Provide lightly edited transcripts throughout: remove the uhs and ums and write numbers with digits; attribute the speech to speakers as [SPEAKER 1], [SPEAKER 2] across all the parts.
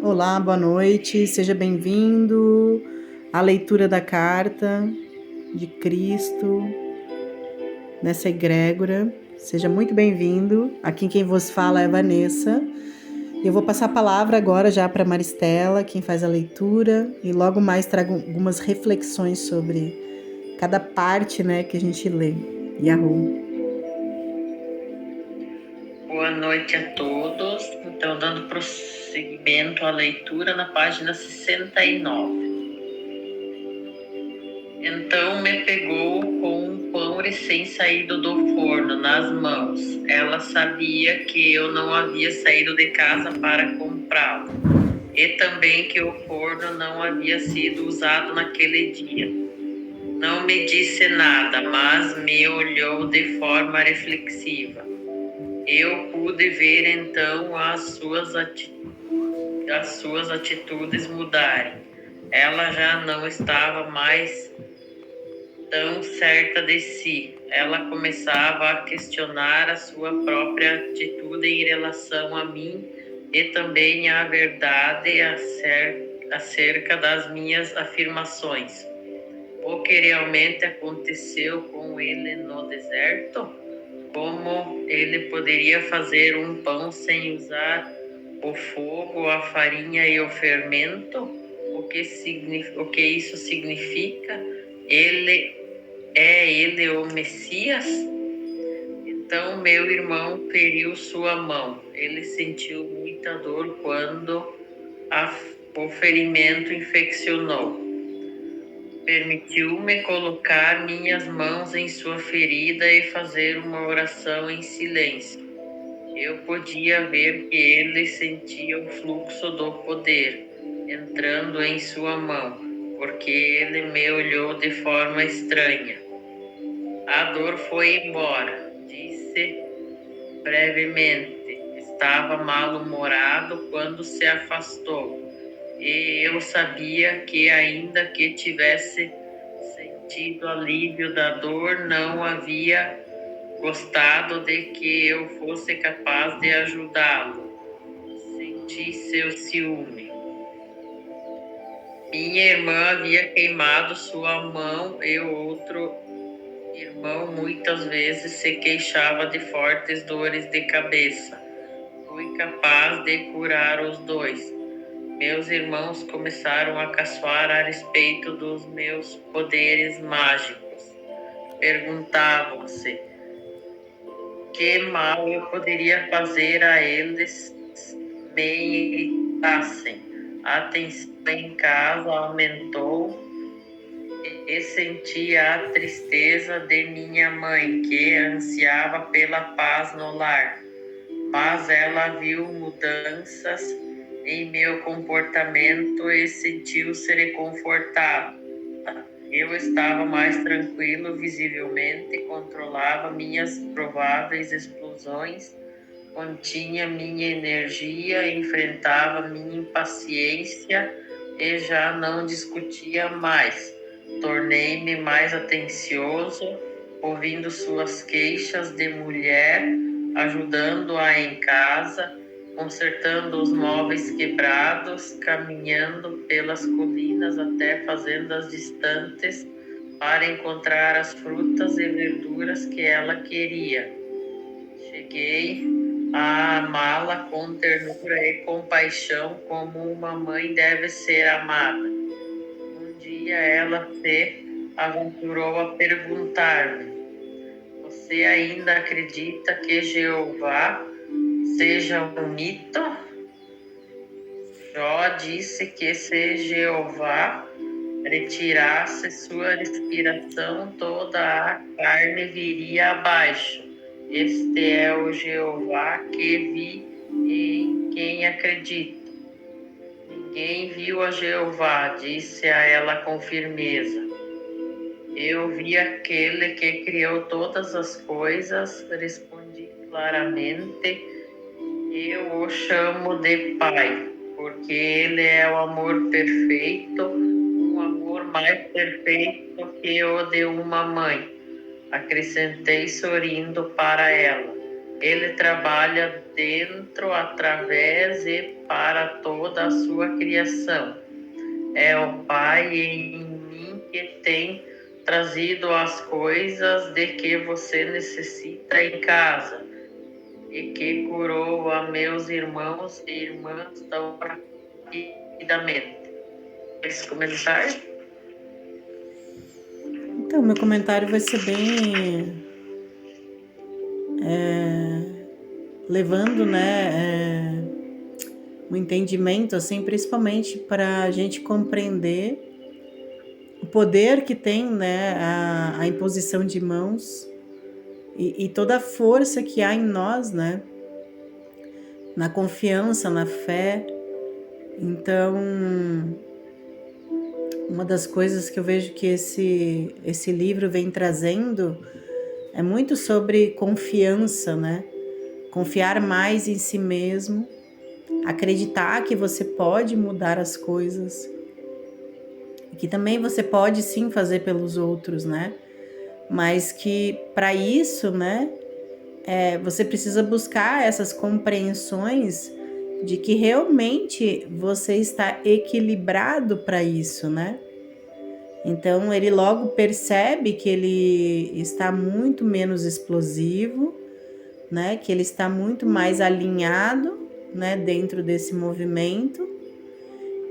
[SPEAKER 1] Olá, boa noite, seja bem-vindo à leitura da carta de Cristo nessa egrégora. Seja muito bem-vindo. Aqui quem vos fala é Vanessa. Eu vou passar a palavra agora já para Maristela, quem faz a leitura, e logo mais trago algumas reflexões sobre cada parte, né, que a gente lê. Yahoo!
[SPEAKER 2] Boa noite a todos. Então, dando prosseguimento à leitura na página 69. Então me pegou com um pão recém-saído do forno nas mãos. Ela sabia que eu não havia saído de casa para comprá-lo, e também que o forno não havia sido usado naquele dia. Não me disse nada, mas me olhou de forma reflexiva. Eu pude ver então as suas atitudes mudarem. Ela já não estava mais tão certa de si. Ela começava a questionar a sua própria atitude em relação a mim e também a verdade acerca das minhas afirmações. O que realmente aconteceu com ele no deserto? Como ele poderia fazer um pão sem usar o fogo, a farinha e o fermento? O que isso significa? Ele o Messias? Então meu irmão feriu sua mão. Ele sentiu muita dor quando o ferimento infeccionou. Permitiu-me colocar minhas mãos em sua ferida e fazer uma oração em silêncio. Eu podia ver que ele sentia o fluxo do poder entrando em sua mão, porque ele me olhou de forma estranha. A dor foi embora, disse brevemente. Estava mal-humorado quando se afastou, e eu sabia que, ainda que tivesse sentido alívio da dor, não havia gostado de que eu fosse capaz de ajudá-lo. Senti seu ciúme. Minha irmã havia queimado sua mão e o outro irmão muitas vezes se queixava de fortes dores de cabeça. Fui capaz de curar os dois. Meus irmãos começaram a caçoar a respeito dos meus poderes mágicos. Perguntavam-se que mal eu poderia fazer a eles me irritassem. A tensão em casa aumentou e senti a tristeza de minha mãe, que ansiava pela paz no lar. Mas ela viu mudanças em meu comportamento e sentiu-se reconfortada. Eu estava mais tranquilo, visivelmente controlava minhas prováveis explosões, continha minha energia, enfrentava minha impaciência e já não discutia mais. Tornei-me mais atencioso, ouvindo suas queixas de mulher, ajudando-a em casa, consertando os móveis quebrados, caminhando pelas colinas até fazendas distantes para encontrar as frutas e verduras que ela queria. Cheguei a amá-la com ternura e compaixão, como uma mãe deve ser amada. Um dia ela se aventurou a perguntar-me: você ainda acredita que Jeová seja um mito? Jó disse que se Jeová retirasse sua respiração, toda a carne viria abaixo. Este é o Jeová que vi e em quem acredito. Ninguém viu a Jeová, disse a ela com firmeza. Eu vi aquele que criou todas as coisas, respondi claramente. Eu o chamo de Pai, porque ele é o amor perfeito, um amor mais perfeito que o de uma mãe. Acrescentei sorrindo para ela. Ele trabalha dentro, através e para toda a sua criação. É o Pai em mim que tem trazido as coisas de que você necessita em casa e que curou a meus irmãos e irmãs tão rapidamente. Esse comentário?
[SPEAKER 1] Então, meu comentário vai ser bem levando, né, o entendimento, assim, principalmente para a gente compreender o poder que tem, né, a imposição de mãos e toda a força que há em nós, né, na confiança, na fé. Então, uma das coisas que eu vejo que esse livro vem trazendo é muito sobre confiança, né? Confiar mais em si mesmo, acreditar que você pode mudar as coisas, que também você pode sim fazer pelos outros, né? Mas que para isso, né, você precisa buscar essas compreensões de que realmente você está equilibrado para isso, né? Então ele logo percebe que ele está muito menos explosivo, né? Que ele está muito mais alinhado, né? Dentro desse movimento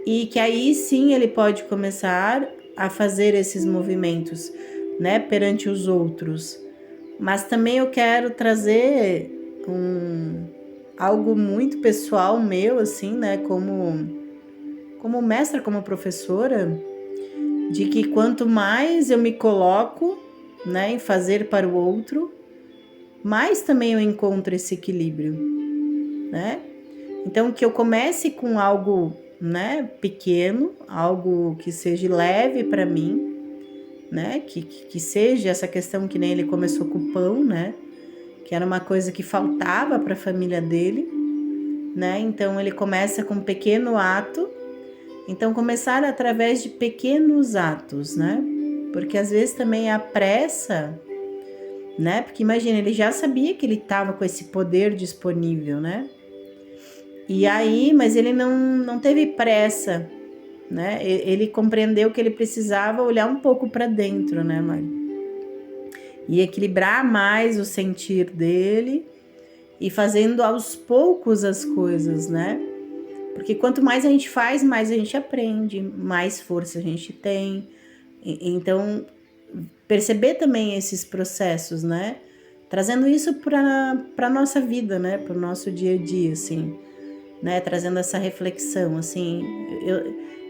[SPEAKER 1] e que aí sim ele pode começar a fazer esses movimentos, né? Perante os outros. Mas também eu quero trazer algo muito pessoal meu, assim, né? Como mestra, como professora, de que quanto mais eu me coloco, né, em fazer para o outro, mais também eu encontro esse equilíbrio, né? Então que eu comece com algo, né, pequeno, algo que seja leve para mim, né? Que seja essa questão que nem ele começou com o pão, né? Que era uma coisa que faltava para a família dele, né? Então ele começa com um pequeno ato. Então começar através de pequenos atos, né? Porque às vezes também a pressa, né? Porque imagina, ele já sabia que ele estava com esse poder disponível, né? E aí, mas ele não teve pressa, né? Ele compreendeu que ele precisava olhar um pouco para dentro, né, Mari? E equilibrar mais o sentir dele e fazendo aos poucos as coisas, né? Porque quanto mais a gente faz, mais a gente aprende, mais força a gente tem. Então, perceber também esses processos, né? Trazendo isso para a nossa vida, né? Para o nosso dia a dia, assim, né? Trazendo essa reflexão, assim.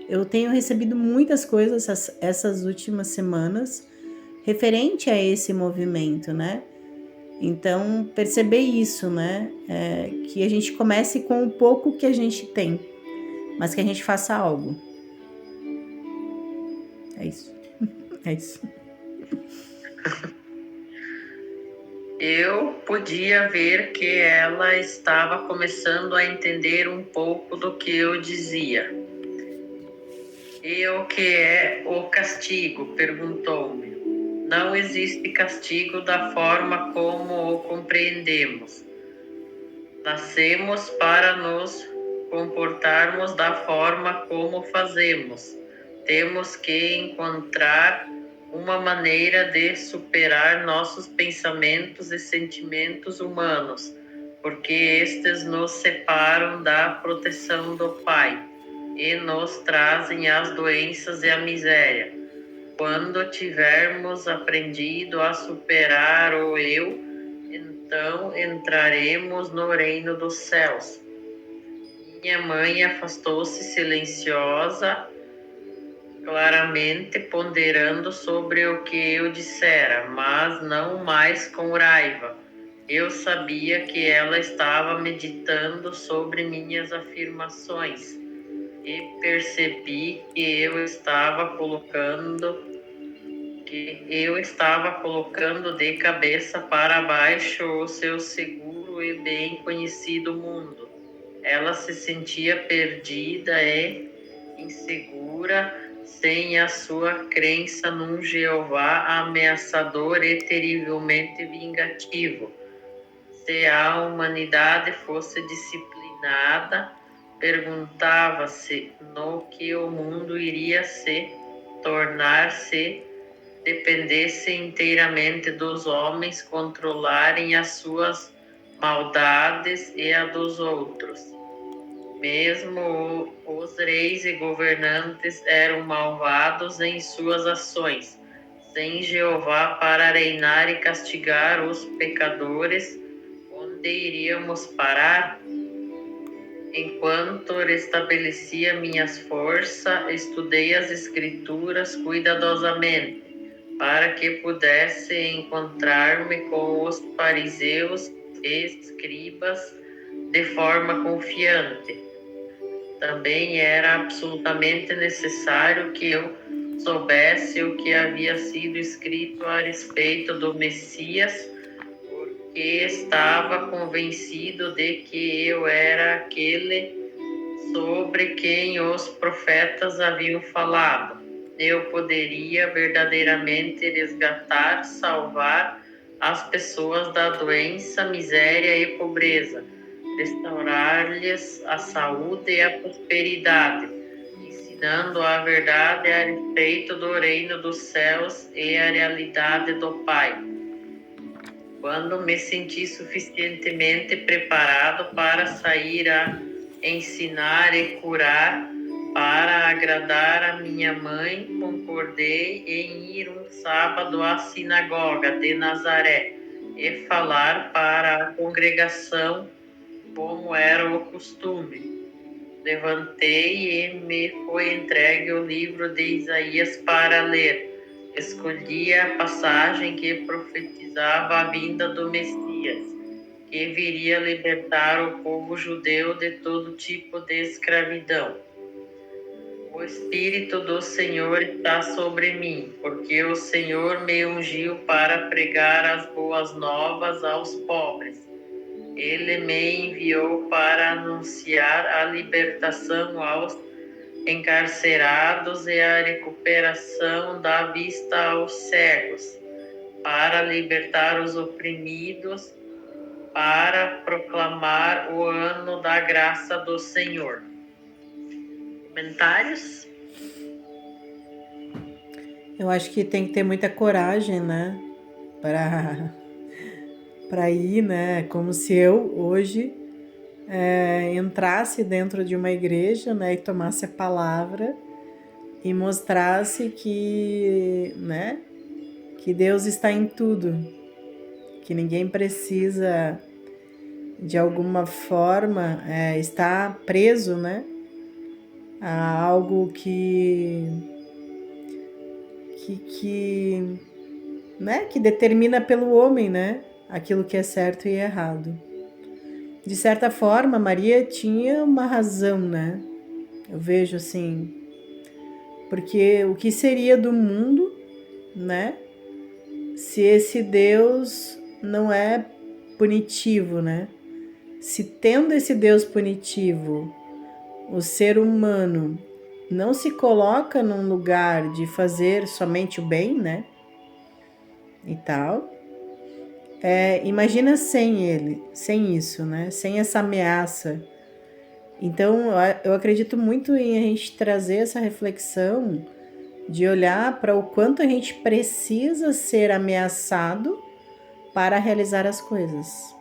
[SPEAKER 1] Eu tenho recebido muitas coisas essas últimas semanas referente a esse movimento, né? Então, perceber isso, né? Que a gente comece com o pouco que a gente tem, mas que a gente faça algo. É isso. É isso.
[SPEAKER 2] Eu podia ver que ela estava começando a entender um pouco do que eu dizia. E o que é o castigo? Perguntou-me. Não existe castigo da forma como o compreendemos. Nascemos para nos comportarmos da forma como fazemos. Temos que encontrar uma maneira de superar nossos pensamentos e sentimentos humanos, porque estes nos separam da proteção do Pai e nos trazem as doenças e a miséria. Quando tivermos aprendido a superar o eu, então entraremos no reino dos céus. Minha mãe afastou-se silenciosa, claramente ponderando sobre o que eu dissera, mas não mais com raiva. Eu sabia que ela estava meditando sobre minhas afirmações e percebi que eu estava colocando de cabeça para baixo o seu seguro e bem conhecido mundo. Ela se sentia perdida e insegura, sem a sua crença num Jeová ameaçador e terrivelmente vingativo, se a humanidade fosse disciplinada, perguntava-se no que o mundo iria se tornar se dependesse inteiramente dos homens controlarem as suas maldades e a dos outros. Mesmo os reis e governantes eram malvados em suas ações, sem Jeová para reinar e castigar os pecadores. Onde iríamos parar? Enquanto restabelecia minhas forças, estudei as Escrituras cuidadosamente, para que pudesse encontrar-me com os fariseus e escribas de forma confiante. Também era absolutamente necessário que eu soubesse o que havia sido escrito a respeito do Messias, porque estava convencido de que eu era aquele sobre quem os profetas haviam falado. Eu poderia verdadeiramente resgatar, salvar as pessoas da doença, miséria e pobreza, restaurar-lhes a saúde e a prosperidade, ensinando a verdade a respeito do reino dos céus e a realidade do Pai. Quando me senti suficientemente preparado para sair a ensinar e curar, para agradar a minha mãe, concordei em ir um sábado à sinagoga de Nazaré e falar para a congregação como era o costume. Levantei e me foi entregue o livro de Isaías para ler. Escolhi a passagem que profetizava a vinda do Messias, que viria libertar o povo judeu de todo tipo de escravidão. O Espírito do Senhor está sobre mim, porque o Senhor me ungiu para pregar as boas novas aos pobres. Ele me enviou para anunciar a libertação aos encarcerados e a recuperação da vista aos cegos, para libertar os oprimidos, para proclamar o ano da graça do Senhor. Comentários?
[SPEAKER 1] Eu acho que tem que ter muita coragem, né? Para ir, né? Como se eu hoje entrasse dentro de uma igreja, né? E tomasse a palavra e mostrasse que, né? Que Deus está em tudo, que ninguém precisa de alguma forma estar preso, né? A algo né, que determina pelo homem, né, aquilo que é certo e errado. De certa forma, Maria tinha uma razão, né? Eu vejo assim, porque o que seria do mundo, né, se esse Deus não é punitivo, né? Se tendo esse Deus punitivo, o ser humano não se coloca num lugar de fazer somente o bem, né? E tal. Imagina sem ele, sem isso, né? Sem essa ameaça. Então, eu acredito muito em a gente trazer essa reflexão de olhar para o quanto a gente precisa ser ameaçado para realizar as coisas,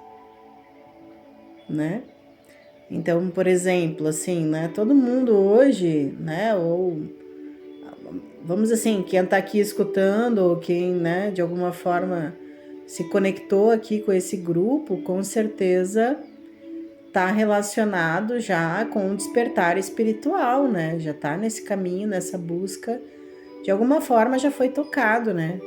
[SPEAKER 1] né? Então, por exemplo, assim, né? Todo mundo hoje, né? Ou vamos assim, quem está aqui escutando, ou quem, né? De alguma forma se conectou aqui com esse grupo, com certeza está relacionado já com o despertar espiritual, né? Já está nesse caminho, nessa busca, de alguma forma já foi tocado, né?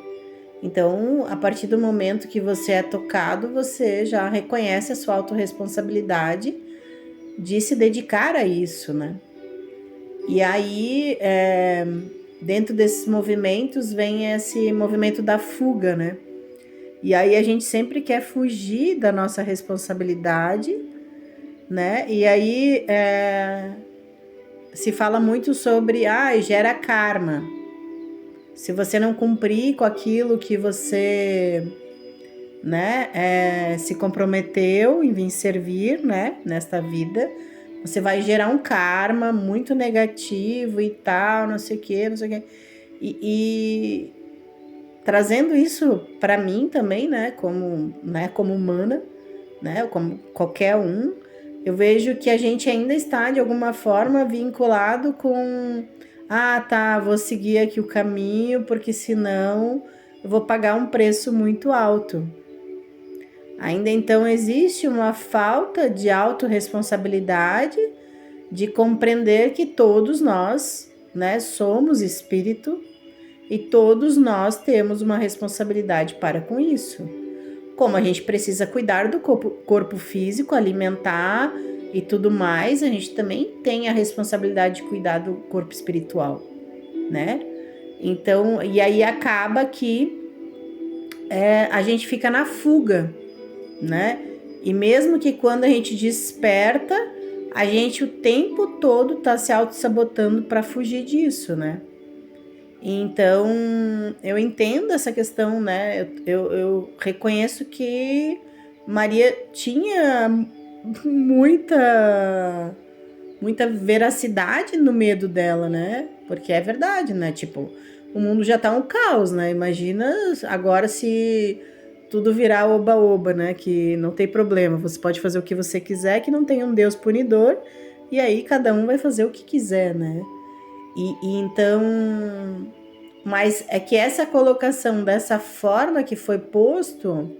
[SPEAKER 1] Então, a partir do momento que você é tocado, você já reconhece a sua autorresponsabilidade de se dedicar a isso, né? E aí, dentro desses movimentos, vem esse movimento da fuga, né? E aí a gente sempre quer fugir da nossa responsabilidade, né? E aí se fala muito sobre, gera karma. Se você não cumprir com aquilo que você né, se comprometeu em vir servir, né, nesta vida, você vai gerar um karma muito negativo e tal, não sei o que, não sei o que. E trazendo isso para mim também, né, como humana, né, como qualquer um, eu vejo que a gente ainda está de alguma forma vinculado com tá, vou seguir aqui o caminho, porque senão eu vou pagar um preço muito alto. Ainda então existe uma falta de autorresponsabilidade, de compreender que todos nós, né, somos espírito e todos nós temos uma responsabilidade para com isso. Como a gente precisa cuidar do corpo físico, alimentar e tudo mais, a gente também tem a responsabilidade de cuidar do corpo espiritual, né? Então, e aí acaba que a gente fica na fuga, né? E mesmo que quando a gente desperta, a gente o tempo todo tá se auto-sabotando para fugir disso, né? Então, eu entendo essa questão, né? Eu reconheço que Maria tinha muita veracidade no medo dela, né? Porque é verdade, né? Tipo, o mundo já tá um caos, né? Imagina agora se tudo virar oba-oba, né? Que não tem problema, você pode fazer o que você quiser, que não tem um Deus punidor, e aí cada um vai fazer o que quiser, né? E então, mas é que essa colocação dessa forma que foi posto,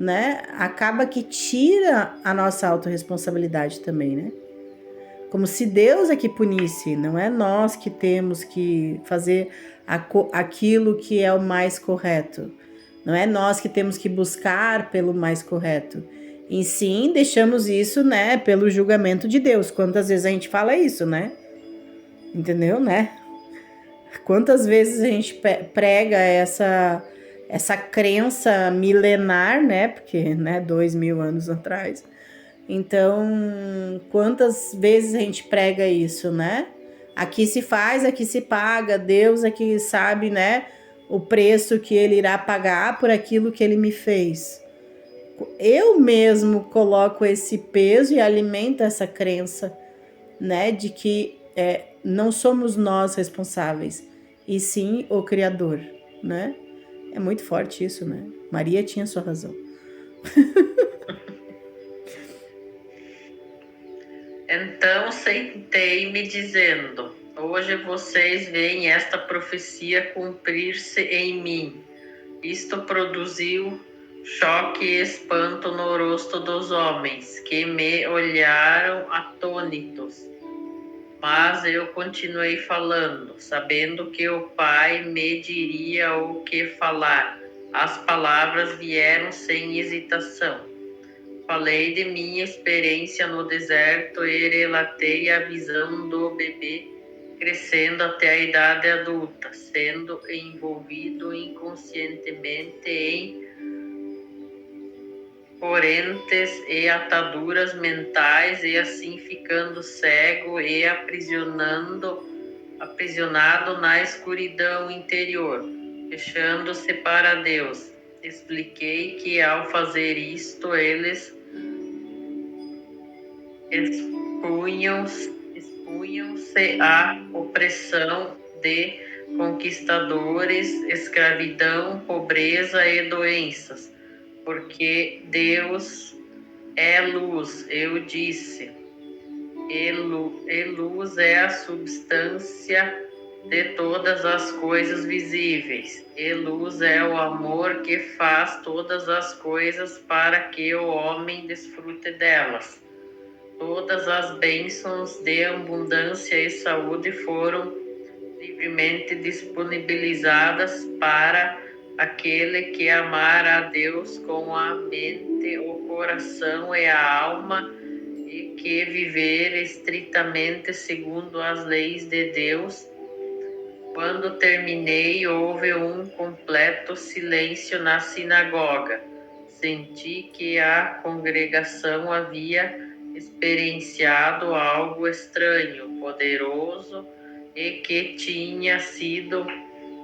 [SPEAKER 1] né, acaba que tira a nossa autorresponsabilidade também, né? Como se Deus é que punisse, não é nós que temos que fazer aquilo que é o mais correto. Não é nós que temos que buscar pelo mais correto. E sim, deixamos isso, né, pelo julgamento de Deus. Quantas vezes a gente fala isso, né? Entendeu, né? Quantas vezes a gente prega essa crença milenar, né? Porque, né, 2000 anos atrás. Então, quantas vezes a gente prega isso, né? Aqui se faz, aqui se paga, Deus é que sabe, né, o preço que ele irá pagar por aquilo que ele me fez. Eu mesmo coloco esse peso e alimento essa crença, né, de que não somos nós responsáveis, e sim o Criador, né? É muito forte isso, né? Maria tinha sua razão.
[SPEAKER 2] Então sentei-me dizendo: hoje vocês veem esta profecia cumprir-se em mim. Isto produziu choque e espanto no rosto dos homens, que me olharam atônitos. Mas eu continuei falando, sabendo que o Pai me diria o que falar. As palavras vieram sem hesitação. Falei de minha experiência no deserto e relatei a visão do bebê crescendo até a idade adulta, sendo envolvido inconscientemente em correntes e ataduras mentais e assim ficando cego e aprisionado na escuridão interior, fechando-se para Deus. Expliquei que ao fazer isto eles expunham-se à opressão de conquistadores, escravidão, pobreza e doenças, porque Deus é luz, eu disse. E luz é a substância de todas as coisas visíveis. E luz é o amor que faz todas as coisas para que o homem desfrute delas. Todas as bênçãos de abundância e saúde foram livremente disponibilizadas para aquele que amar a Deus com a mente, o coração e a alma e que viver estritamente segundo as leis de Deus. Quando terminei, houve um completo silêncio na sinagoga. Senti que a congregação havia experienciado algo estranho, poderoso e que tinha sido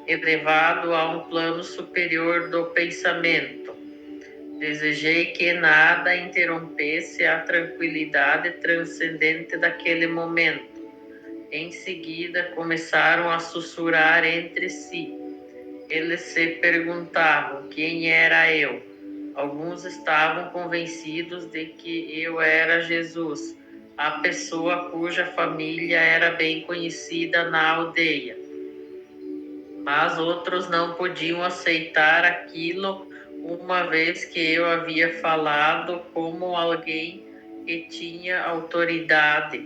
[SPEAKER 2] elevado a um plano superior do pensamento. Desejei que nada interrompesse a tranquilidade transcendente daquele momento. Em seguida, começaram a sussurrar entre si. Eles se perguntavam quem era eu. Alguns estavam convencidos de que eu era Jesus, a pessoa cuja família era bem conhecida na aldeia. Mas outros não podiam aceitar aquilo, uma vez que eu havia falado como alguém que tinha autoridade.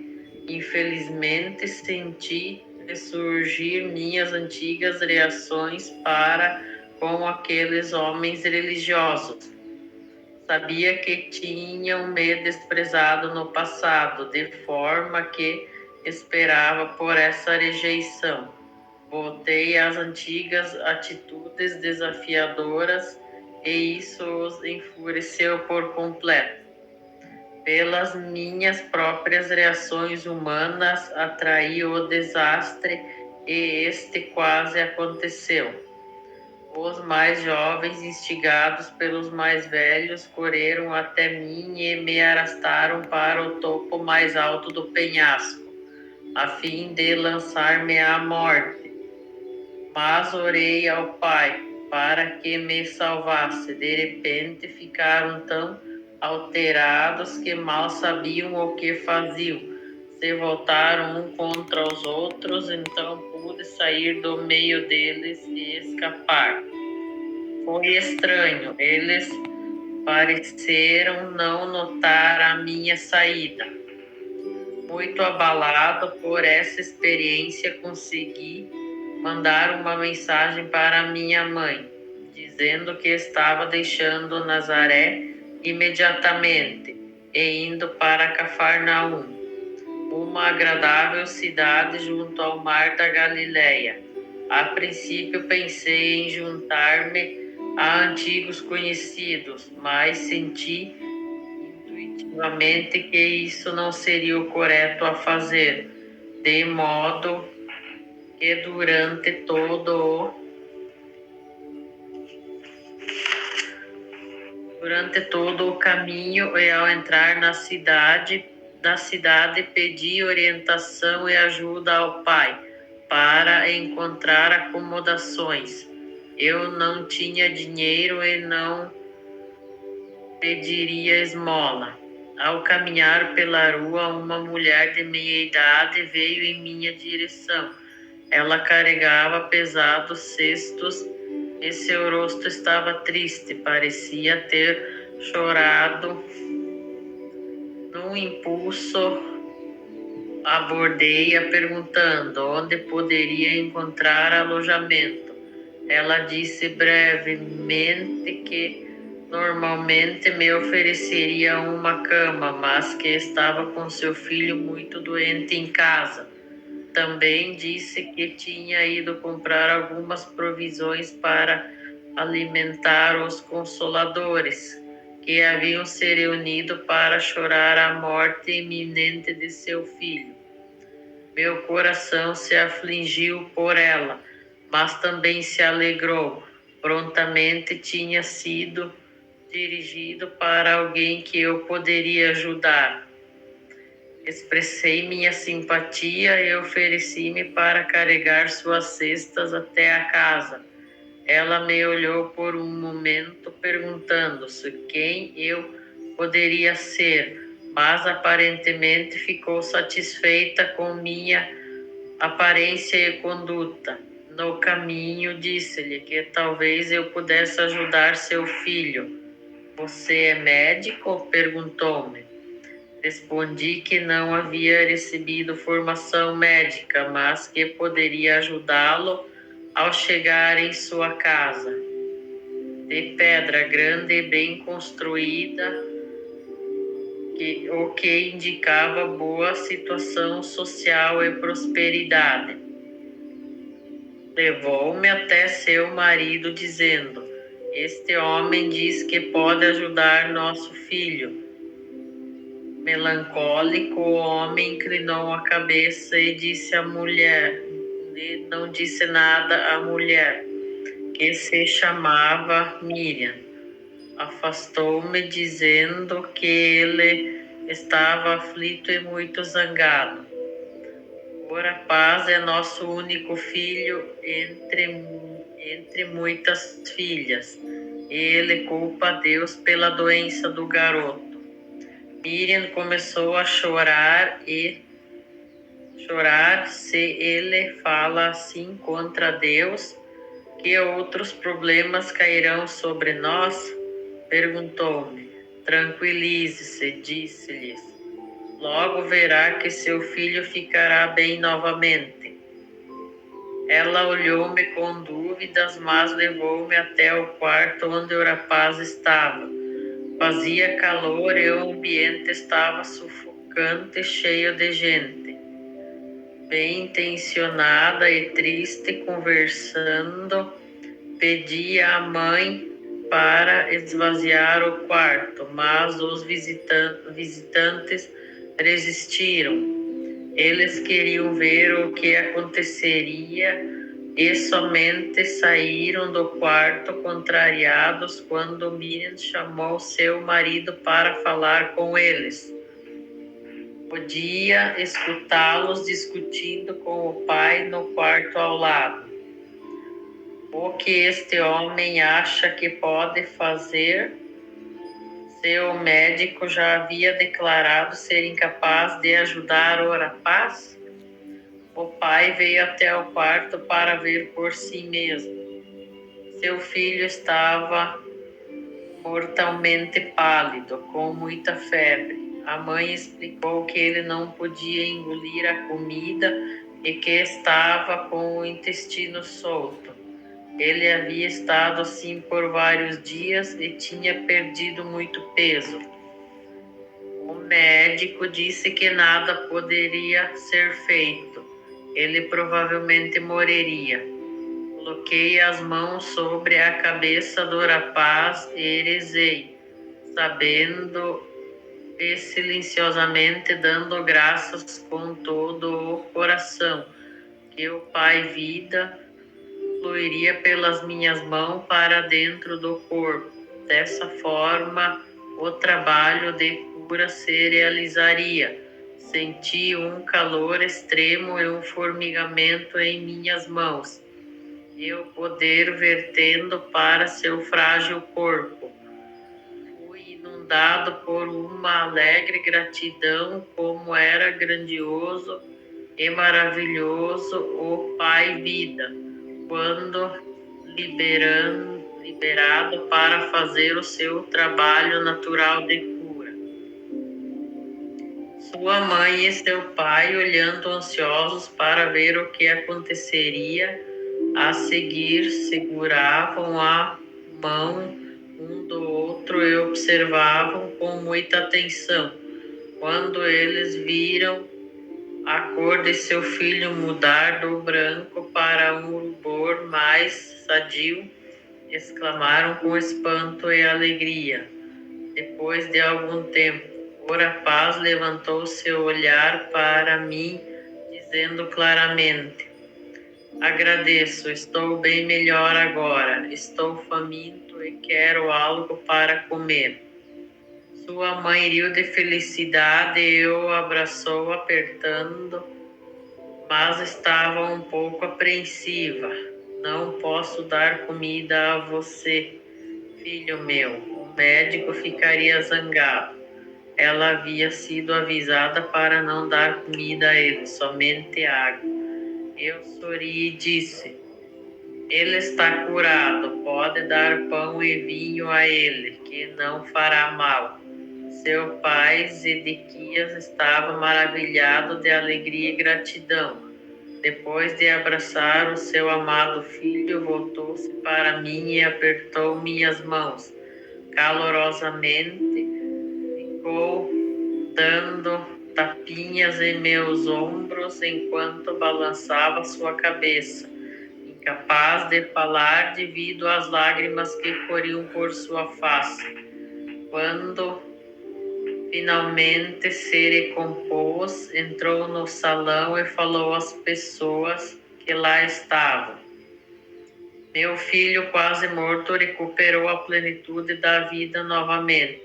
[SPEAKER 2] Infelizmente, senti ressurgir minhas antigas reações para com aqueles homens religiosos. Sabia que tinham me desprezado no passado, de forma que esperava por essa rejeição. Voltei às antigas atitudes desafiadoras e isso os enfureceu por completo. Pelas minhas próprias reações humanas, atraí o desastre e este quase aconteceu. Os mais jovens, instigados pelos mais velhos, correram até mim e me arrastaram para o topo mais alto do penhasco, a fim de lançar-me à morte. Mas orei ao Pai para que me salvasse. De repente ficaram tão alterados que mal sabiam o que faziam. Se voltaram um contra os outros, então pude sair do meio deles e escapar. Foi estranho, eles pareceram não notar a minha saída. Muito abalado por essa experiência, consegui mandar uma mensagem para minha mãe, dizendo que estava deixando Nazaré imediatamente e indo para Cafarnaum, uma agradável cidade junto ao mar da Galileia. A princípio pensei em juntar-me a antigos conhecidos, mas senti intuitivamente que isso não seria o correto a fazer, de modo que durante todo o caminho e ao entrar na cidade, pedi orientação e ajuda ao Pai para encontrar acomodações. Eu não tinha dinheiro e não pediria esmola. Ao caminhar pela rua, uma mulher de meia idade veio em minha direção. Ela carregava pesados cestos e seu rosto estava triste, parecia ter chorado. Num impulso, abordei-a perguntando onde poderia encontrar alojamento. Ela disse brevemente que normalmente me ofereceria uma cama, mas que estava com seu filho muito doente em casa. Também disse que tinha ido comprar algumas provisões para alimentar os consoladores, que haviam se reunido para chorar a morte iminente de seu filho. Meu coração se afligiu por ela, mas também se alegrou. Prontamente tinha sido dirigido para alguém que eu poderia ajudar. Expressei minha simpatia e ofereci-me para carregar suas cestas até a casa. Ela me olhou por um momento, perguntando-se quem eu poderia ser, mas aparentemente ficou satisfeita com minha aparência e conduta. No caminho, disse-lhe que talvez eu pudesse ajudar seu filho. Você é médico? Perguntou-me. Respondi que não havia recebido formação médica, mas que poderia ajudá-lo ao chegar em sua casa. De pedra grande e bem construída, o que indicava boa situação social e prosperidade. Levou-me até seu marido, dizendo: Este homem diz que pode ajudar nosso filho. Melancólico, o homem inclinou a cabeça e disse à mulher, e não disse nada à mulher, que se chamava Miriam. afastou-me, dizendo que ele estava aflito e muito zangado. O rapaz é nosso único filho entre muitas filhas. Ele culpa a Deus pela doença do garoto. Miriam começou a chorar se ele fala assim contra Deus, que outros problemas cairão sobre nós? Perguntou-me. Tranquilize-se, disse-lhes. Logo verá que seu filho ficará bem novamente. Ela olhou-me com dúvidas, mas levou-me até o quarto onde o rapaz estava. Fazia calor e o ambiente estava sufocante, cheio de gente. Bem intencionada e triste, conversando, pedia à mãe para esvaziar o quarto, mas os visitantes resistiram. Eles queriam ver o que aconteceria e somente saíram do quarto contrariados quando Miriam chamou seu marido para falar com eles. Podia escutá-los discutindo com o pai no quarto ao lado. O que este homem acha que pode fazer? Seu médico já havia declarado ser incapaz de ajudar o rapaz? O pai veio até o quarto para ver por si mesmo. Seu filho estava mortalmente pálido, com muita febre. A mãe explicou que ele não podia engolir a comida e que estava com o intestino solto. Ele havia estado assim por vários dias e tinha perdido muito peso. O médico disse que nada poderia ser feito. Ele provavelmente morreria. Coloquei as mãos sobre a cabeça do rapaz e rezei, sabendo e silenciosamente dando graças com todo o coração, que o Pai Vida fluiria pelas minhas mãos para dentro do corpo. Dessa forma, o trabalho de cura se realizaria. Senti um calor extremo e um formigamento em minhas mãos, e o poder vertendo para seu frágil corpo. Fui inundado por uma alegre gratidão, como era grandioso e maravilhoso o Pai Vida, quando liberado para fazer o seu trabalho natural de cura. Sua mãe e seu pai, olhando ansiosos para ver o que aconteceria a seguir, seguravam a mão um do outro e observavam com muita atenção. Quando eles viram a cor de seu filho mudar do branco para um rubor mais sadio, exclamaram com espanto e alegria. Depois de algum tempo, o rapaz levantou seu olhar para mim, dizendo claramente: agradeço, estou bem melhor agora. Estou faminto e quero algo para comer. Sua mãe riu de felicidade e o abraçou apertando, mas estava um pouco apreensiva. Não posso dar comida a você, filho meu. O médico ficaria zangado. Ela havia sido avisada para não dar comida a ele, somente água. Eu sorri e disse: ele está curado, pode dar pão e vinho a ele, que não fará mal. Seu pai, Zedequias, estava maravilhado de alegria e gratidão. Depois de abraçar o seu amado filho, voltou-se para mim e apertou minhas mãos calorosamente. Ficou dando tapinhas em meus ombros enquanto balançava sua cabeça, incapaz de falar devido às lágrimas que corriam por sua face. Quando finalmente se recompôs, entrou no salão e falou às pessoas que lá estavam: Meu filho, quase morto, recuperou a plenitude da vida novamente.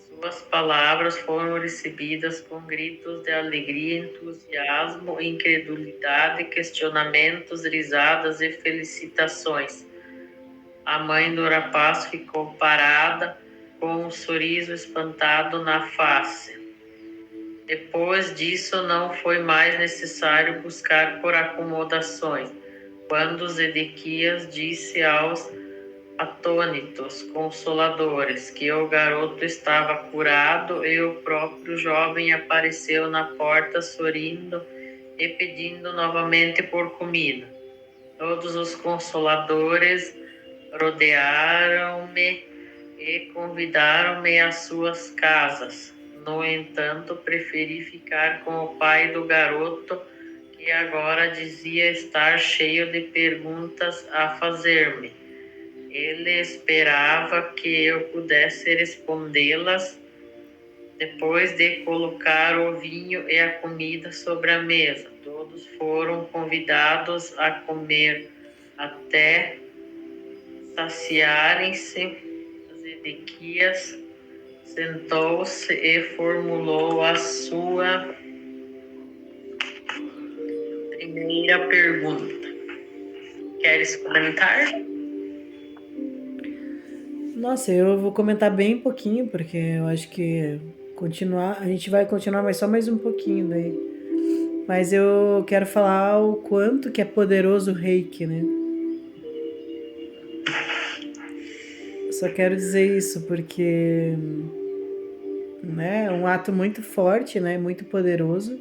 [SPEAKER 2] Suas palavras foram recebidas com gritos de alegria, entusiasmo, incredulidade, questionamentos, risadas e felicitações. A mãe do rapaz ficou parada, com um sorriso espantado na face. Depois disso, não foi mais necessário buscar por acomodações. Quando Zedequias disse aos atônitos consoladores que o garoto estava curado, e o próprio jovem apareceu na porta sorrindo e pedindo novamente por comida. Todos os consoladores rodearam-me e convidaram-me às suas casas. No entanto, preferi ficar com o pai do garoto, que agora dizia estar cheio de perguntas a fazer-me. Ele esperava que eu pudesse respondê-las depois de colocar o vinho e a comida sobre a mesa. Todos foram convidados a comer até saciarem-se. Zedequias sentou-se e formulou a sua primeira pergunta. Queres comentar?
[SPEAKER 1] Nossa, eu vou comentar bem pouquinho, porque eu acho que a gente vai continuar, mas só mais um pouquinho daí. Mas eu quero falar o quanto que é poderoso o Reiki, né? Eu só quero dizer isso porque, né, é um ato muito forte, né, muito poderoso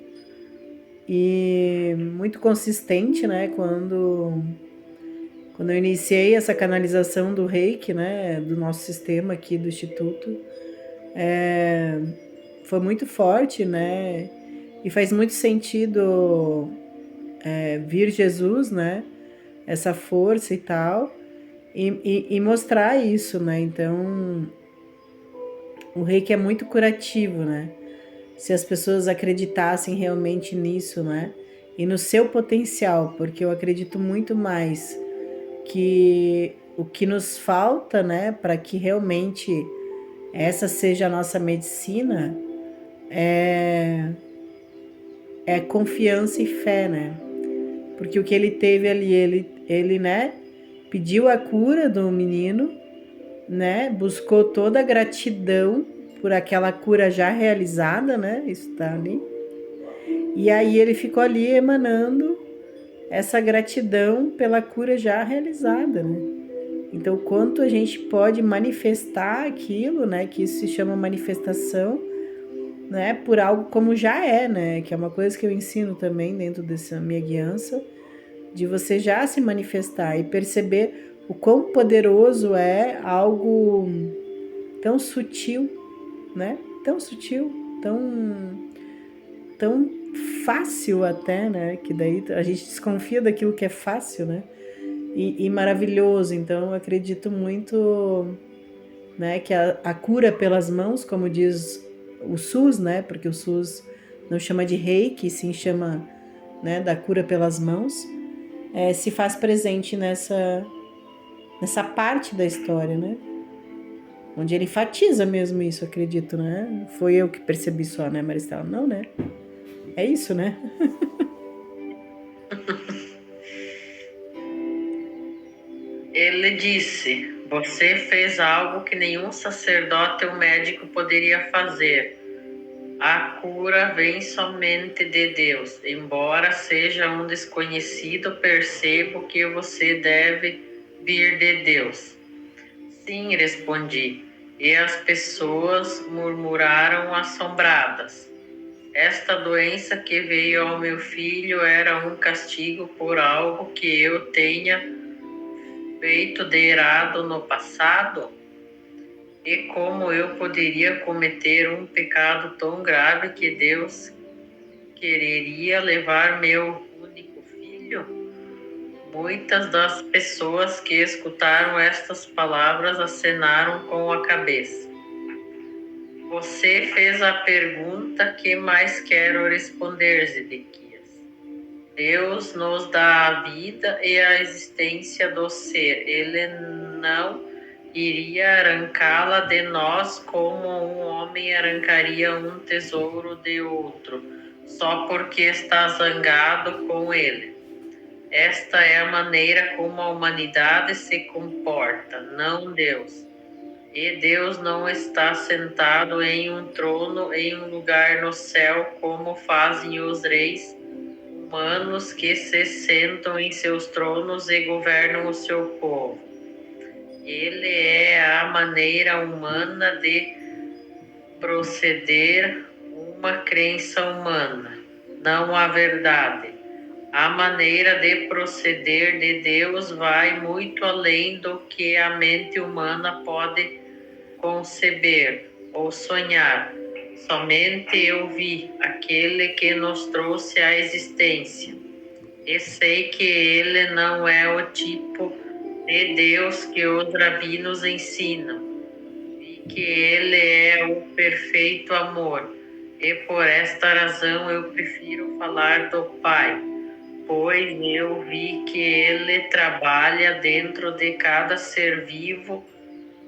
[SPEAKER 1] e muito consistente, né, quando eu iniciei essa canalização do Reiki, né, do nosso sistema aqui do Instituto, foi muito forte, né, e faz muito sentido vir Jesus, né, essa força e tal, e mostrar isso, né, então o Reiki é muito curativo, né, se as pessoas acreditassem realmente nisso, né, e no seu potencial, porque eu acredito muito mais que o que nos falta, né, para que realmente essa seja a nossa medicina, é confiança e fé, né? Porque o que ele teve ali, ele, né, pediu a cura do menino, né, buscou toda a gratidão por aquela cura já realizada, né, isso tá ali. E aí ele ficou ali emanando essa gratidão pela cura já realizada, né? Então, quanto a gente pode manifestar aquilo, né, que isso se chama manifestação, né, por algo como já é, né, que é uma coisa que eu ensino também dentro dessa minha guiança, de você já se manifestar e perceber o quão poderoso é algo tão sutil, né, tão sutil, tão fácil até, né, que daí a gente desconfia daquilo que é fácil, né, e maravilhoso. Então, eu acredito muito, né, que a cura pelas mãos, como diz o SUS, né, porque o SUS não chama de reiki, sim chama, né, da cura pelas mãos, se faz presente nessa parte da história, né, onde ele enfatiza mesmo isso, acredito, né, foi eu que percebi só, né, Maristela? Não, né, é isso, né?
[SPEAKER 2] Ele disse: Você fez algo que nenhum sacerdote ou médico poderia fazer. A cura vem somente de Deus. Embora seja um desconhecido, percebo que você deve vir de Deus. Sim, respondi. E as pessoas murmuraram assombradas. Esta doença que veio ao meu filho era um castigo por algo que eu tenha feito de errado no passado? E como eu poderia cometer um pecado tão grave que Deus quereria levar meu único filho? Muitas das pessoas que escutaram estas palavras acenaram com a cabeça. Você fez a pergunta que mais quero responder, Zedequias. Deus nos dá a vida e a existência do ser. Ele não iria arrancá-la de nós como um homem arrancaria um tesouro de outro, só porque está zangado com ele. Esta é a maneira como a humanidade se comporta, não Deus. E Deus não está sentado em um trono em um lugar no céu, como fazem os reis humanos que se sentam em seus tronos e governam o seu povo. Ele é a maneira humana de proceder, uma crença humana, não a verdade. A maneira de proceder de Deus vai muito além do que a mente humana pode conceber ou sonhar. Somente eu vi aquele que nos trouxe à existência. E sei que ele não é o tipo de Deus que os rabinos ensinam. Vi que ele é o perfeito amor. E por esta razão eu prefiro falar do Pai, pois eu vi que ele trabalha dentro de cada ser vivo,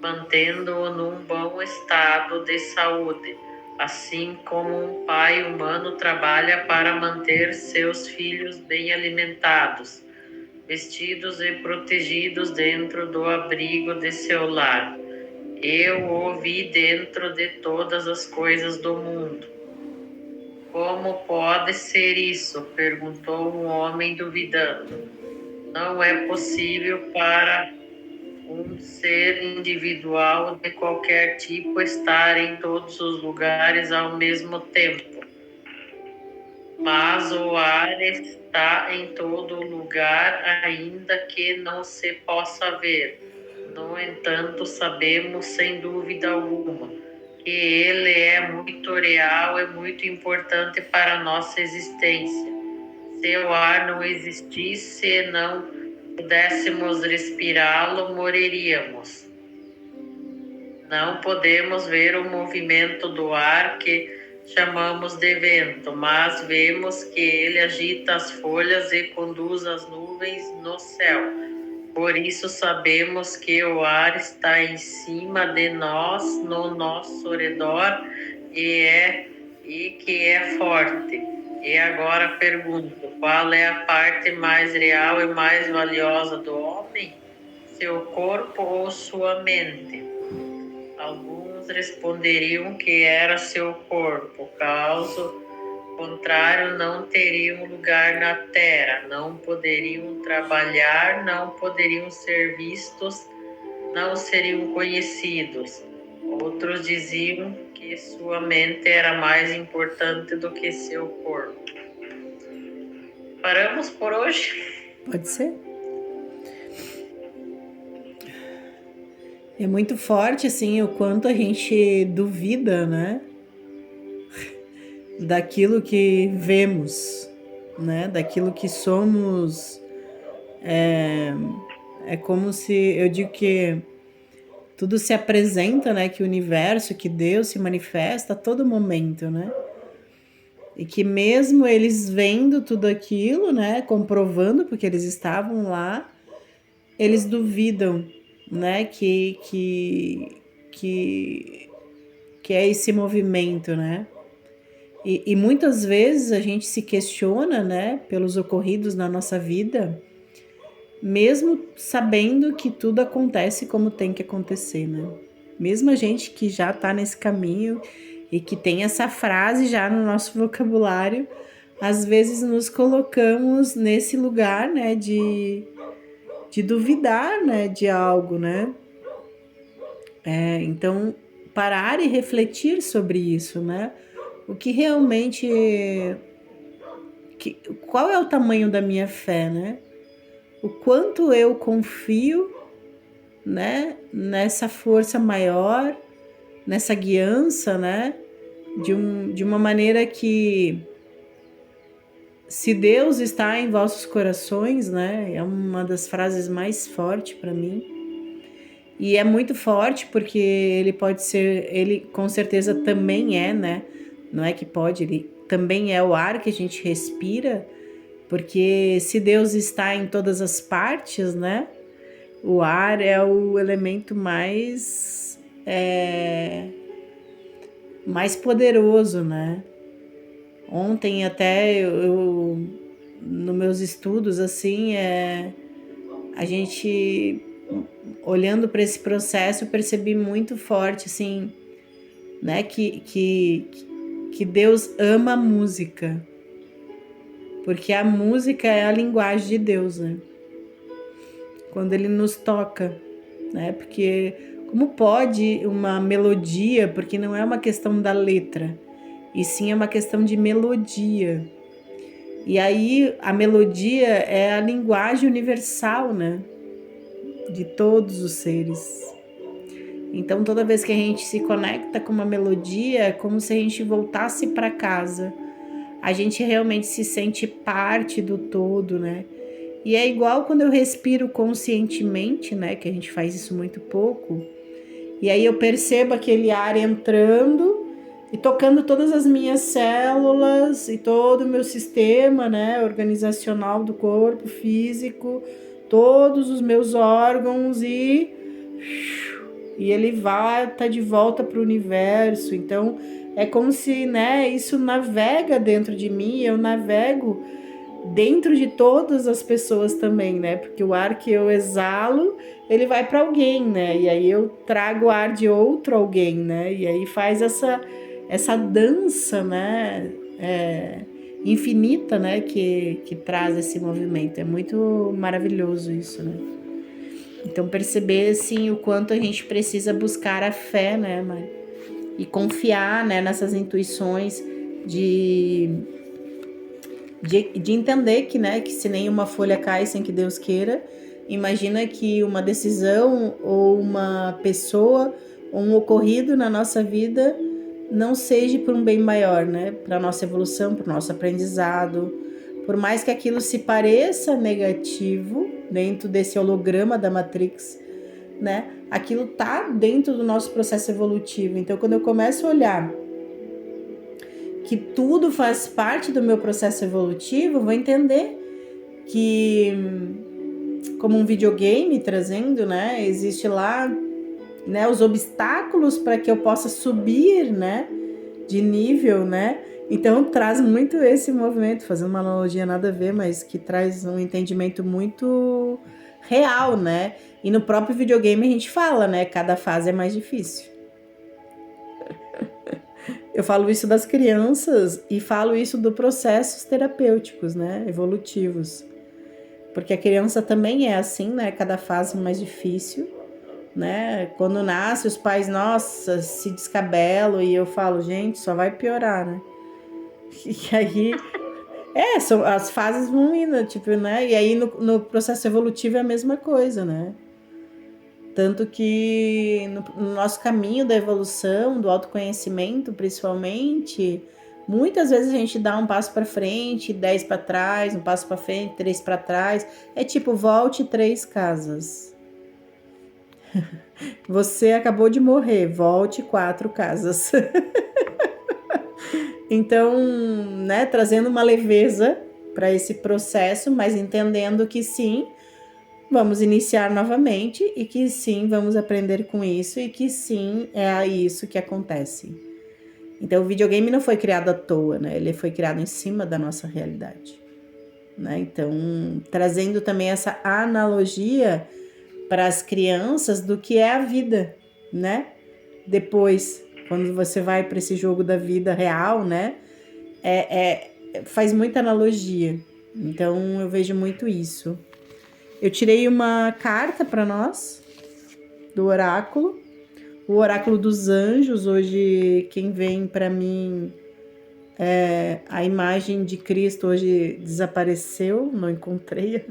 [SPEAKER 2] mantendo-o num bom estado de saúde, assim como um pai humano trabalha para manter seus filhos bem alimentados, vestidos e protegidos dentro do abrigo de seu lar. Eu o vi dentro de todas as coisas do mundo. Como pode ser isso? Perguntou um homem duvidando. Não é possível para um ser individual de qualquer tipo estar em todos os lugares ao mesmo tempo. Mas o ar está em todo lugar, ainda que não se possa ver. No entanto, sabemos sem dúvida alguma que ele é muito real e muito importante para a nossa existência. Se o ar não existisse e não pudéssemos respirá-lo, moriríamos. Não podemos ver o movimento do ar que chamamos de vento, mas vemos que ele agita as folhas e conduz as nuvens no céu. Por isso sabemos que o ar está em cima de nós, no nosso redor, e que é forte. E agora pergunto, qual é a parte mais real e mais valiosa do homem? Seu corpo ou sua mente? Alguns responderiam que era seu corpo, caso contrário não teriam lugar na terra, não poderiam trabalhar, não poderiam ser vistos, não seriam conhecidos. Outros diziam que sua mente era mais importante do que seu corpo. Paramos por hoje?
[SPEAKER 1] Pode ser. É muito forte, assim, o quanto a gente duvida, né? Daquilo que vemos, né? Daquilo que somos. É como se, eu digo que tudo se apresenta, né? Que o universo, que Deus se manifesta a todo momento, né? E que mesmo eles vendo tudo aquilo, né? Comprovando, porque eles estavam lá, eles duvidam, né? Que é esse movimento, né? E muitas vezes a gente se questiona, né, pelos ocorridos na nossa vida, mesmo sabendo que tudo acontece como tem que acontecer, né? Mesmo a gente que já tá nesse caminho e que tem essa frase já no nosso vocabulário, às vezes nos colocamos nesse lugar, né, de duvidar, né, de algo, né? Então, parar e refletir sobre isso, né? O que realmente... qual é o tamanho da minha fé, né? O quanto eu confio, né, nessa força maior, nessa guiança, né? De uma maneira que... Se Deus está em vossos corações, né? É uma das frases mais fortes para mim. E é muito forte porque ele pode ser, ele com certeza também é, né? Não é que pode, ele também é o ar que a gente respira, Porque se Deus está em todas as partes, né? O ar é o elemento mais poderoso, né? Ontem até nos meus estudos, assim, a gente, olhando para esse processo, eu percebi muito forte, assim, né? Que Deus ama a música. Porque a música é a linguagem de Deus, né? Quando Ele nos toca, né? Porque como pode uma melodia, porque não é uma questão da letra, e sim é uma questão de melodia. E aí a melodia é a linguagem universal, né? De todos os seres. Então toda vez que a gente se conecta com uma melodia, é como se a gente voltasse para casa. A gente realmente se sente parte do todo, né? E é igual quando eu respiro conscientemente, né? Que a gente faz isso muito pouco. E aí eu percebo aquele ar entrando e tocando todas as minhas células e todo o meu sistema, né? Organizacional do corpo, físico, todos os meus órgãos e ele tá de volta para o universo. Então é como se, né, isso navega dentro de mim, eu navego dentro de todas as pessoas também, né? Porque o ar que eu exalo, ele vai para alguém, né? E aí eu trago o ar de outro alguém, né? E aí faz essa dança, né? Infinita, né? Que traz esse movimento. É muito maravilhoso isso, né? Então perceber, assim, o quanto a gente precisa buscar a fé, né, Mari? E confiar, né, nessas intuições de entender que, né, que se nenhuma folha cai sem que Deus queira, imagina que uma decisão ou uma pessoa ou um ocorrido na nossa vida não seja por um bem maior, né, para nossa evolução, para o nosso aprendizado, por mais que aquilo se pareça negativo dentro desse holograma da Matrix, né, aquilo tá dentro do nosso processo evolutivo. Então, quando eu começo a olhar que tudo faz parte do meu processo evolutivo, vou entender que, como um videogame trazendo, né, existe lá, né, os obstáculos para que eu possa subir, né, de nível, né. Então traz muito esse movimento, fazendo uma analogia nada a ver, mas que traz um entendimento muito real, né. E no próprio videogame a gente fala, né, cada fase é mais difícil. Eu falo isso das crianças e falo isso dos processos terapêuticos, né, evolutivos. Porque a criança também é assim, né, cada fase mais difícil, né? Quando nasce, os pais, nossa, se descabelam e eu falo, gente, só vai piorar, né? E aí, as fases vão indo, tipo, né? E aí no processo evolutivo é a mesma coisa, né? Tanto que no nosso caminho da evolução, do autoconhecimento, principalmente, muitas vezes a gente dá um passo para frente, 10 para trás, um passo para frente, 3 para trás. É tipo, volte 3 casas. Você acabou de morrer, volte 4 casas. Então, né, trazendo uma leveza para esse processo, mas entendendo que sim, vamos iniciar novamente e que sim, vamos aprender com isso e que sim, é isso que acontece. Então, o videogame não foi criado à toa, né? Ele foi criado em cima da nossa realidade, né? Então, trazendo também essa analogia para as crianças do que é a vida, né? Depois, quando você vai para esse jogo da vida real, né? Faz muita analogia. Então, eu vejo muito isso. Eu tirei uma carta para nós, do oráculo, o oráculo dos anjos. Hoje, quem vem para mim, a imagem de Cristo hoje desapareceu, não encontrei.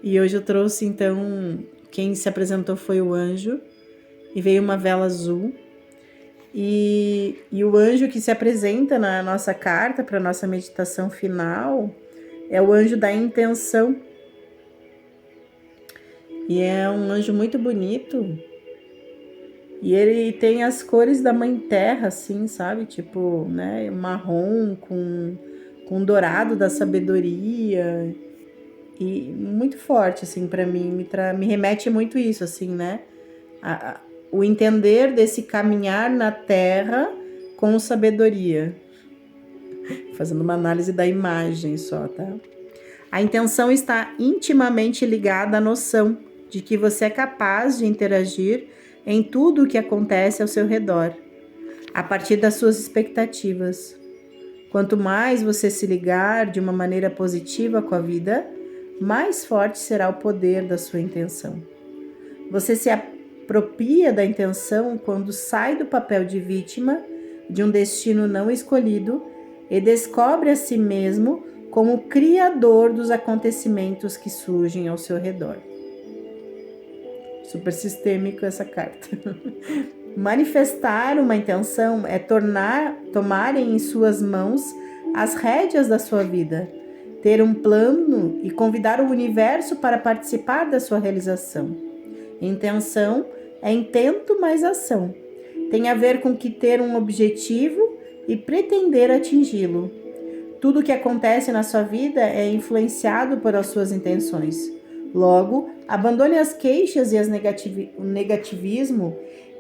[SPEAKER 1] E hoje eu trouxe, então, quem se apresentou foi o anjo, e veio uma vela azul. E o anjo que se apresenta na nossa carta, para nossa meditação final, é o anjo da intenção. E é um anjo muito bonito. E ele tem as cores da mãe terra, assim, sabe? Tipo, né? Marrom com com o dourado da sabedoria. E muito forte, assim, para mim, me remete muito isso, assim, né? O entender desse caminhar na Terra com sabedoria. Fazendo uma análise da imagem só, tá? A intenção está intimamente ligada à noção de que você é capaz de interagir em tudo o que acontece ao seu redor, a partir das suas expectativas. Quanto mais você se ligar de uma maneira positiva com a vida, mais forte será o poder da sua intenção. Você se apropria da intenção quando sai do papel de vítima de um destino não escolhido e descobre a si mesmo como criador dos acontecimentos que surgem ao seu redor. Super sistêmico essa carta. Manifestar uma intenção é tomar em suas mãos as rédeas da sua vida, ter um plano e convidar o universo para participar da sua realização. Intenção é intento mais ação. Tem a ver com que ter um objetivo e pretender atingi-lo. Tudo o que acontece na sua vida é influenciado pelas suas intenções. Logo, abandone as queixas e o negativismo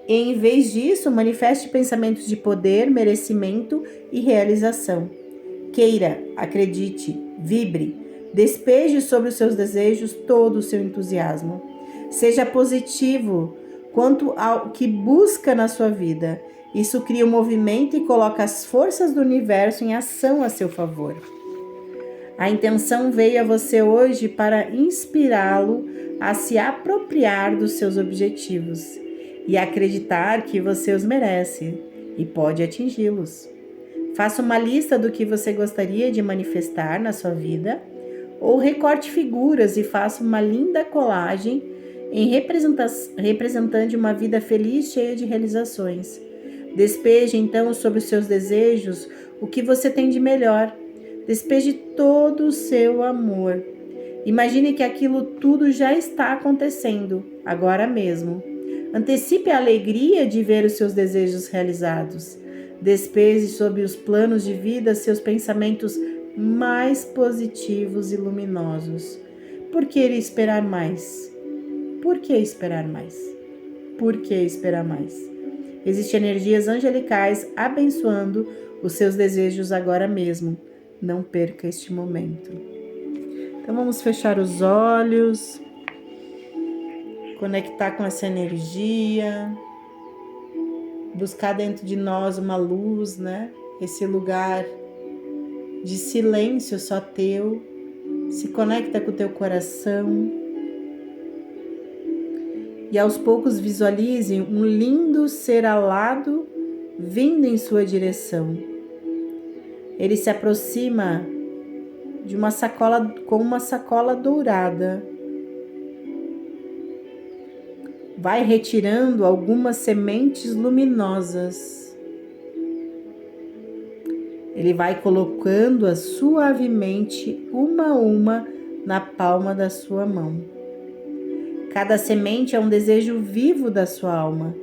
[SPEAKER 1] e, em vez disso, manifeste pensamentos de poder, merecimento e realização. Queira, acredite, vibre, despeje sobre os seus desejos todo o seu entusiasmo. Seja positivo quanto ao que busca na sua vida. Isso cria um movimento e coloca as forças do universo em ação a seu favor. A intenção veio a você hoje para inspirá-lo a se apropriar dos seus objetivos e acreditar que você os merece e pode atingi-los. Faça uma lista do que você gostaria de manifestar na sua vida ou recorte figuras e faça uma linda colagem representando uma vida feliz cheia de realizações. Despeje então sobre os seus desejos o que você tem de melhor. Despeje todo o seu amor. Imagine que aquilo tudo já está acontecendo, agora mesmo. Antecipe a alegria de ver os seus desejos realizados. Despeje sobre os planos de vida seus pensamentos mais positivos e luminosos. Por que esperar mais? Por que esperar mais? Por que esperar mais? Existem energias angelicais abençoando os seus desejos agora mesmo. Não perca este momento. Então vamos fechar os olhos, conectar com essa energia, buscar dentro de nós uma luz, né? Esse lugar de silêncio só teu. Se conecta com o teu coração. E aos poucos visualize um lindo ser alado vindo em sua direção. Ele se aproxima de uma sacola com uma sacola dourada. Vai retirando algumas sementes luminosas. Ele vai colocando-as suavemente uma a uma na palma da sua mão. Cada semente é um desejo vivo da sua alma.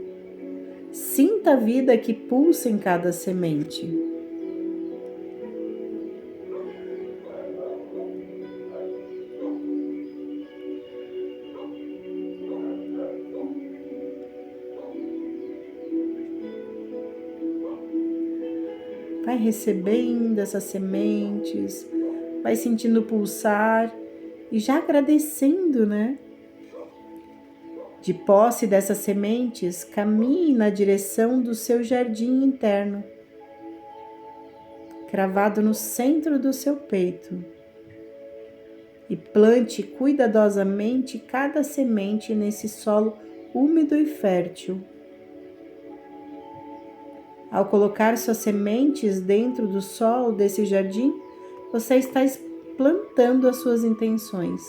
[SPEAKER 1] Sinta a vida que pulsa em cada semente. Vai recebendo essas sementes, vai sentindo pulsar e já agradecendo, né? De posse dessas sementes, caminhe na direção do seu jardim interno, cravado no centro do seu peito, e plante cuidadosamente cada semente nesse solo úmido e fértil. Ao colocar suas sementes dentro do solo desse jardim, você está plantando as suas intenções.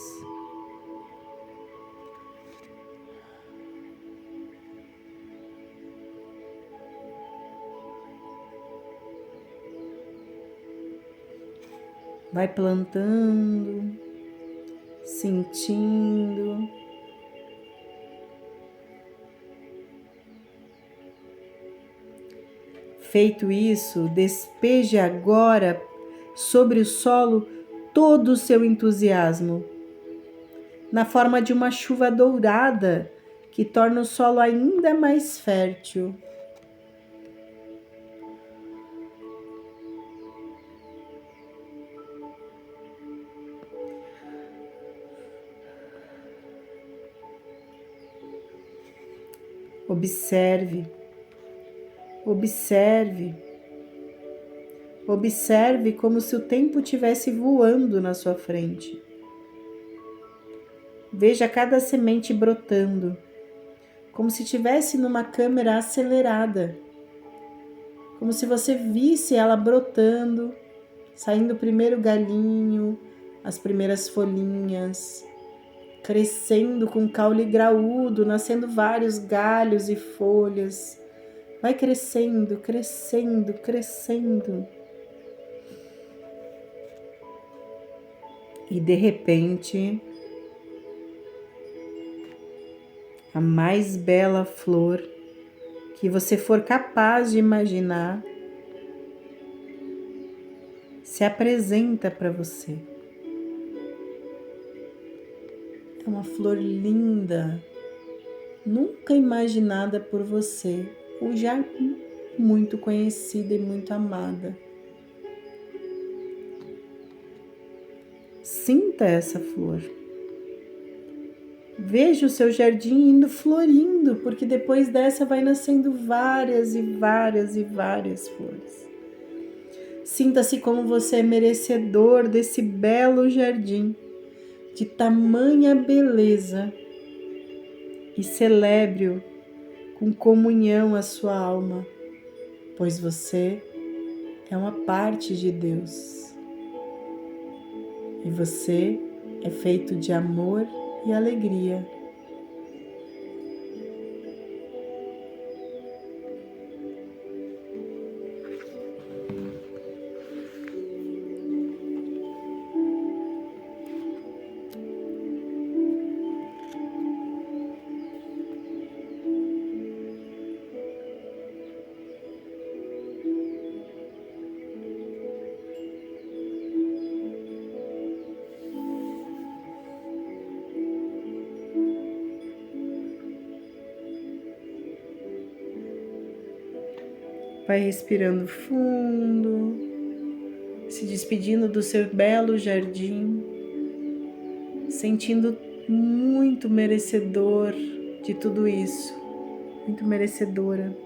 [SPEAKER 1] Vai plantando, sentindo. Feito isso, despeje agora sobre o solo todo o seu entusiasmo, na forma de uma chuva dourada que torna o solo ainda mais fértil. Observe, observe, observe como se o tempo estivesse voando na sua frente. Veja cada semente brotando, como se estivesse numa câmera acelerada, como se você visse ela brotando, saindo o primeiro galinho, as primeiras folhinhas, crescendo com caule graúdo, nascendo vários galhos e folhas. Vai crescendo, crescendo, crescendo. E de repente, a mais bela flor que você for capaz de imaginar se apresenta para você. É uma flor linda, nunca imaginada por você, ou já muito conhecida e muito amada. Sinta essa flor. Veja o seu jardim indo florindo, porque depois dessa vai nascendo várias e várias e várias flores. Sinta-se como você é merecedor desse belo jardim, de tamanha beleza, e celebre-o com comunhão à sua alma, pois você é uma parte de Deus. E você é feito de amor e alegria. Vai respirando fundo, se despedindo do seu belo jardim, sentindo muito merecedor de tudo isso, muito merecedora.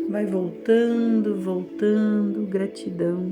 [SPEAKER 1] Vai voltando, voltando, gratidão.